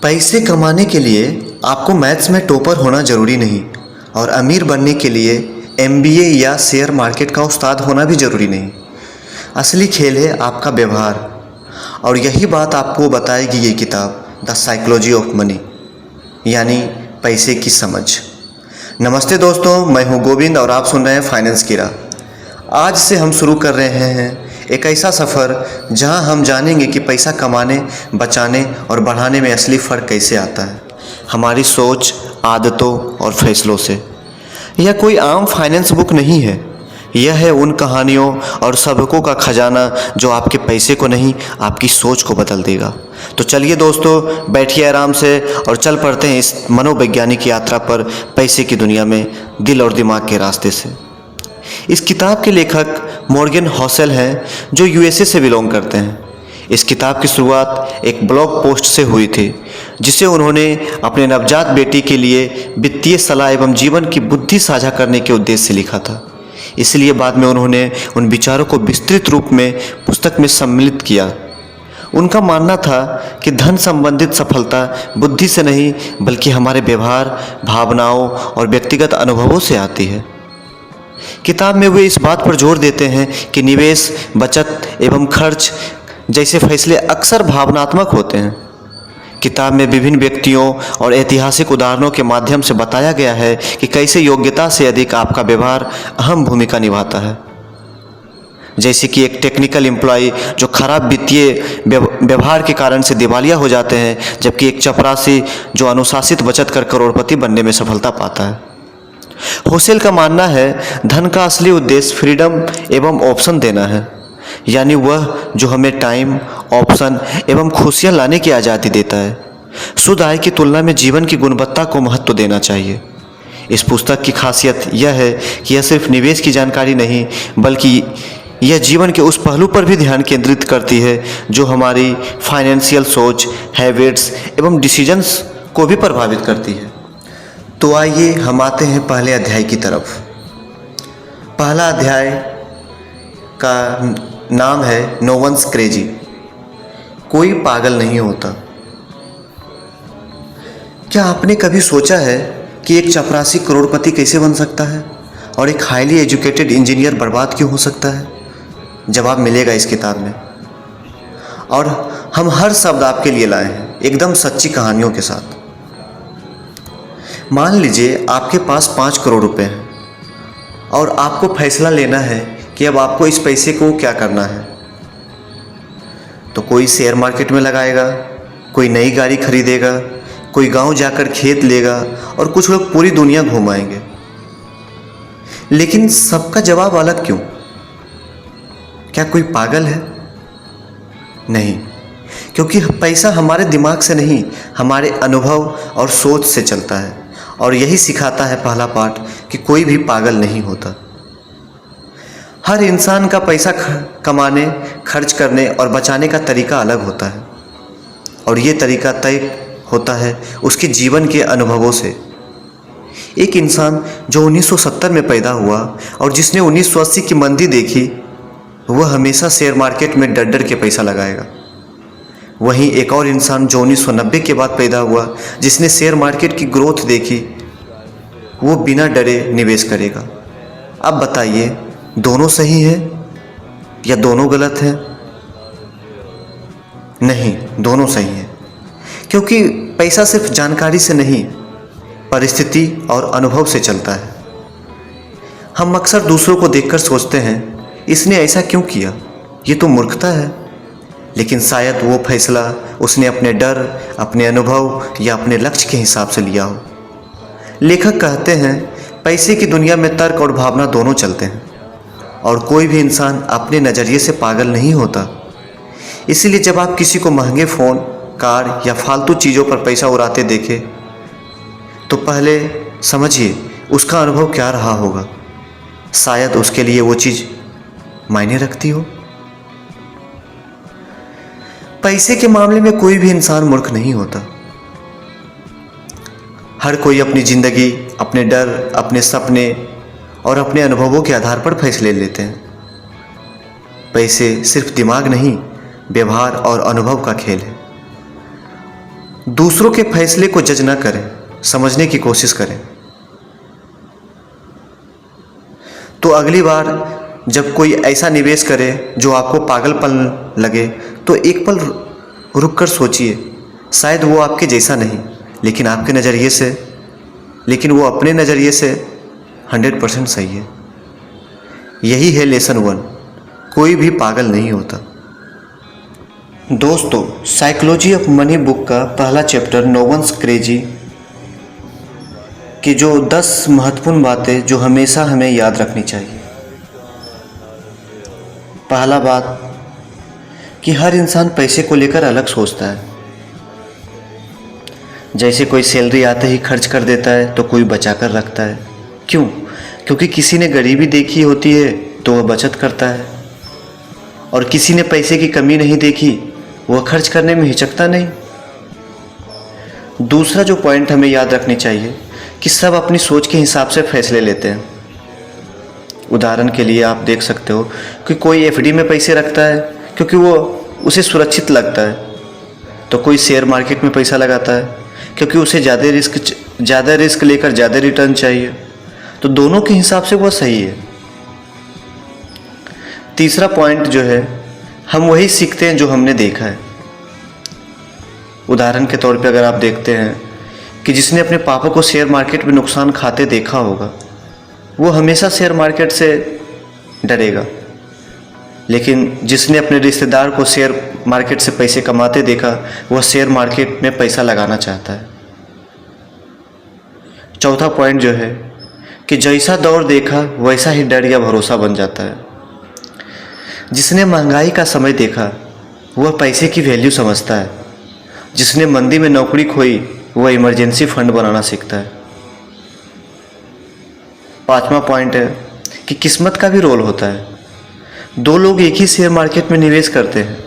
पैसे कमाने के लिए आपको मैथ्स में टॉपर होना ज़रूरी नहीं और अमीर बनने के लिए एमबीए या शेयर मार्केट का उस्ताद होना भी ज़रूरी नहीं। असली खेल है आपका व्यवहार, और यही बात आपको बताएगी ये किताब द साइकोलॉजी ऑफ मनी, यानी पैसे की समझ। नमस्ते दोस्तों, मैं हूँ गोविंद और आप सुन रहे हैं फाइनेंस की राह। आज से हम शुरू कर रहे हैं एक ऐसा सफ़र जहां हम जानेंगे कि पैसा कमाने, बचाने और बढ़ाने में असली फ़र्क कैसे आता है, हमारी सोच, आदतों और फैसलों से। यह कोई आम फाइनेंस बुक नहीं है, यह है उन कहानियों और सबकों का खजाना जो आपके पैसे को नहीं, आपकी सोच को बदल देगा। तो चलिए दोस्तों, बैठिए आराम से और चल पड़ते हैं इस मनोवैज्ञानिक यात्रा पर पैसे की दुनिया में दिल और दिमाग के रास्ते से। इस किताब के लेखक मॉर्गन हॉसेल हैं, जो यूएसए से बिलोंग करते हैं। इस किताब की शुरुआत एक ब्लॉग पोस्ट से हुई थी, जिसे उन्होंने अपने नवजात बेटी के लिए वित्तीय सलाह एवं जीवन की बुद्धि साझा करने के उद्देश्य से लिखा था। इसलिए बाद में उन्होंने उन विचारों को विस्तृत रूप में पुस्तक में सम्मिलित किया। उनका मानना था कि धन संबंधित सफलता बुद्धि से नहीं, बल्कि हमारे व्यवहार, भावनाओं और व्यक्तिगत अनुभवों से आती है। किताब में वे इस बात पर जोर देते हैं कि निवेश, बचत एवं खर्च जैसे फैसले अक्सर भावनात्मक होते हैं। किताब में विभिन्न व्यक्तियों और ऐतिहासिक उदाहरणों के माध्यम से बताया गया है कि कैसे योग्यता से अधिक आपका व्यवहार अहम भूमिका निभाता है। जैसे कि एक टेक्निकल एम्प्लॉय जो खराब वित्तीय व्यवहार के कारण से दिवालिया हो जाते हैं, जबकि एक चपरासी जो अनुशासित बचत कर करोड़पति बनने में सफलता पाता है। होसेल का मानना है धन का असली उद्देश्य फ्रीडम एवं ऑप्शन देना है, यानी वह जो हमें टाइम, ऑप्शन एवं खुशियाँ लाने की आज़ादी देता है। शुद्ध आय की तुलना में जीवन की गुणवत्ता को महत्व देना चाहिए। इस पुस्तक की खासियत यह है कि यह सिर्फ निवेश की जानकारी नहीं, बल्कि यह जीवन के उस पहलू पर भी ध्यान केंद्रित करती है जो हमारी फाइनेंशियल सोच, हैबिट्स एवं डिसीजंस को भी प्रभावित करती है। तो आइए हम आते हैं पहले अध्याय की तरफ। पहला अध्याय का नाम है नो वंस क्रेजी, कोई पागल नहीं होता। क्या आपने कभी सोचा है कि एक चपरासी करोड़पति कैसे बन सकता है और एक हाईली एजुकेटेड इंजीनियर बर्बाद क्यों हो सकता है? जवाब मिलेगा इस किताब में, और हम हर शब्द आपके लिए लाए हैं एकदम सच्ची कहानियों के साथ। मान लीजिए आपके पास 5 करोड़ रुपए हैं और आपको फैसला लेना है कि अब आपको इस पैसे को क्या करना है। तो कोई शेयर मार्केट में लगाएगा, कोई नई गाड़ी खरीदेगा, कोई गांव जाकर खेत लेगा और कुछ लोग पूरी दुनिया घुमाएंगे। लेकिन सबका जवाब अलग क्यों? क्या कोई पागल है? नहीं, क्योंकि पैसा हमारे दिमाग से नहीं, हमारे अनुभव और सोच से चलता है। और यही सिखाता है पहला पाठ कि कोई भी पागल नहीं होता। हर इंसान का पैसा कमाने, खर्च करने और बचाने का तरीका अलग होता है, और ये तरीका तय होता है उसके जीवन के अनुभवों से। एक इंसान जो 1970 में पैदा हुआ और जिसने 1980 की मंदी देखी, वह हमेशा शेयर मार्केट में डर डर के पैसा लगाएगा। वहीं एक और इंसान जो 1990 के बाद पैदा हुआ, जिसने शेयर मार्केट की ग्रोथ देखी, वो बिना डरे निवेश करेगा। अब बताइए, दोनों सही है या दोनों गलत है? नहीं, दोनों सही है, क्योंकि पैसा सिर्फ जानकारी से नहीं, परिस्थिति और अनुभव से चलता है। हम अक्सर दूसरों को देखकर सोचते हैं, इसने ऐसा क्यों किया, ये तो मूर्खता है। लेकिन शायद वो फैसला उसने अपने डर, अपने अनुभव या अपने लक्ष्य के हिसाब से लिया हो। लेखक कहते हैं पैसे की दुनिया में तर्क और भावना दोनों चलते हैं, और कोई भी इंसान अपने नज़रिए से पागल नहीं होता। इसीलिए जब आप किसी को महंगे फ़ोन, कार या फालतू चीज़ों पर पैसा उड़ाते देखें, तो पहले समझिए उसका अनुभव क्या रहा होगा। शायद उसके लिए वो चीज़ मायने रखती हो। पैसे के मामले में कोई भी इंसान मूर्ख नहीं होता। हर कोई अपनी ज़िंदगी, अपने डर, अपने सपने और अपने अनुभवों के आधार पर फैसले लेते हैं। पैसे सिर्फ दिमाग नहीं, व्यवहार और अनुभव का खेल है। दूसरों के फैसले को जज ना करें, समझने की कोशिश करें। तो अगली बार जब कोई ऐसा निवेश करे जो आपको पागलपन लगे, तो एक पल रुक कर सोचिए, शायद वो आपके जैसा नहीं, लेकिन आपके नज़रिए से, लेकिन वो अपने नज़रिए से 100% सही है। यही है लेसन 1, कोई भी पागल नहीं होता। दोस्तों, साइकोलॉजी ऑफ मनी बुक का पहला चैप्टर नो वंस क्रेजी की जो 10 महत्वपूर्ण बातें जो हमेशा हमें याद रखनी चाहिए। पहला बात कि हर इंसान पैसे को लेकर अलग सोचता है। जैसे कोई सैलरी आते ही खर्च कर देता है तो कोई बचा कर रखता है। क्यों? क्योंकि किसी ने गरीबी देखी होती है तो वह बचत करता है, और किसी ने पैसे की कमी नहीं देखी, वह खर्च करने में हिचकता नहीं। दूसरा जो पॉइंट हमें याद रखनी चाहिए कि सब अपनी सोच के हिसाब से फैसले लेते हैं। उदाहरण के लिए आप देख सकते हो कि कोई एफडी में पैसे रखता है क्योंकि वो उसे सुरक्षित लगता है, तो कोई शेयर मार्केट में पैसा लगाता है क्योंकि उसे ज़्यादा रिस्क लेकर ज़्यादा रिटर्न चाहिए। तो दोनों के हिसाब से वह सही है। तीसरा पॉइंट जो है, हम वही सीखते हैं जो हमने देखा है। उदाहरण के तौर पे अगर आप देखते हैं कि जिसने अपने पापा को शेयर मार्केट में नुकसान खाते देखा होगा, वो हमेशा शेयर मार्केट से डरेगा, लेकिन जिसने अपने रिश्तेदार को शेयर मार्केट से पैसे कमाते देखा, वह शेयर मार्केट में पैसा लगाना चाहता है। चौथा पॉइंट जो है कि जैसा दौर देखा वैसा ही डर या भरोसा बन जाता है। जिसने महंगाई का समय देखा वह पैसे की वैल्यू समझता है। जिसने मंदी में नौकरी खोई वह इमरजेंसी फंड बनाना सीखता है। पांचवा पॉइंट है कि किस्मत का भी रोल होता है। दो लोग एक ही शेयर मार्केट में निवेश करते हैं,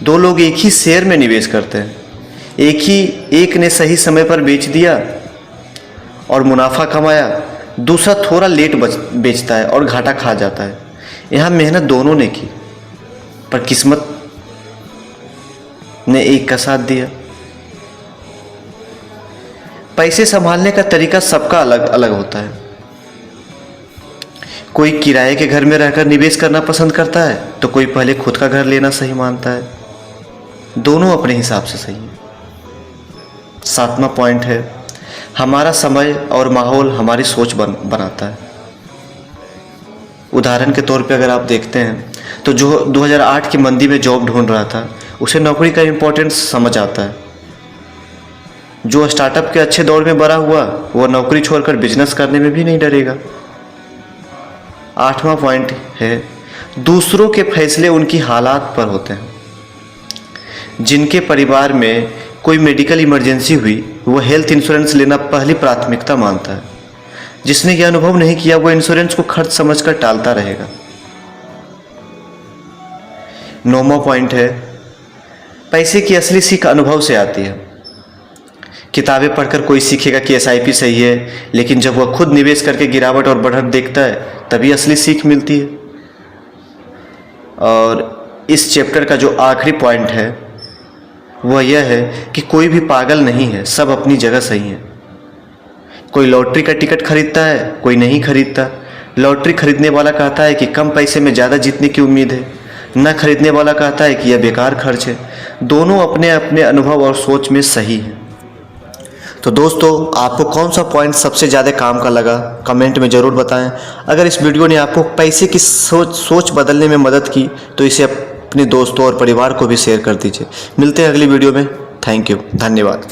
दो लोग एक ही शेयर में निवेश करते हैं, एक ने सही समय पर बेच दिया और मुनाफा कमाया, दूसरा थोड़ा लेट बेचता है और घाटा खा जाता है। यहाँ मेहनत दोनों ने की, पर किस्मत ने एक का साथ दिया। पैसे संभालने का तरीका सबका अलग अलग होता है। कोई किराए के घर में रहकर निवेश करना पसंद करता है, तो कोई पहले खुद का घर लेना सही मानता है। दोनों अपने हिसाब से सही है। सातवां पॉइंट है, हमारा समय और माहौल हमारी सोच बनाता है। उदाहरण के तौर पे अगर आप देखते हैं तो जो 2008 की मंदी में जॉब ढूंढ रहा था, उसे नौकरी का इम्पोर्टेंस समझ आता है। जो स्टार्टअप के अच्छे दौर में बड़ा हुआ, वह नौकरी छोड़कर बिजनेस करने में भी नहीं डरेगा। आठवां पॉइंट है, दूसरों के फैसले उनकी हालात पर होते हैं। जिनके परिवार में कोई मेडिकल इमरजेंसी हुई, वह हेल्थ इंश्योरेंस लेना पहली प्राथमिकता मानता है। जिसने यह अनुभव नहीं किया, वह इंश्योरेंस को खर्च समझकर टालता रहेगा। नौवां पॉइंट है, पैसे की असली सीख अनुभव से आती है। किताबें पढ़कर कोई सीखेगा कि एसआईपी सही है, लेकिन जब वह खुद निवेश करके गिरावट और बढ़त देखता है, तभी असली सीख मिलती है। और इस चैप्टर का जो आखिरी पॉइंट है वह यह है कि कोई भी पागल नहीं है, सब अपनी जगह सही है। कोई लॉटरी का टिकट खरीदता है, कोई नहीं खरीदता। लॉटरी खरीदने वाला कहता है कि कम पैसे में ज़्यादा जीतने की उम्मीद है, न खरीदने वाला कहता है कि यह बेकार खर्च है। दोनों अपने अपने अनुभव और सोच में सही हैं। तो दोस्तों, आपको कौन सा पॉइंट सबसे ज़्यादा काम का लगा, कमेंट में ज़रूर बताएं। अगर इस वीडियो ने आपको पैसे की सोच बदलने में मदद की, तो इसे अपने दोस्तों और परिवार को भी शेयर कर दीजिए। मिलते हैं अगली वीडियो में। थैंक यू, धन्यवाद।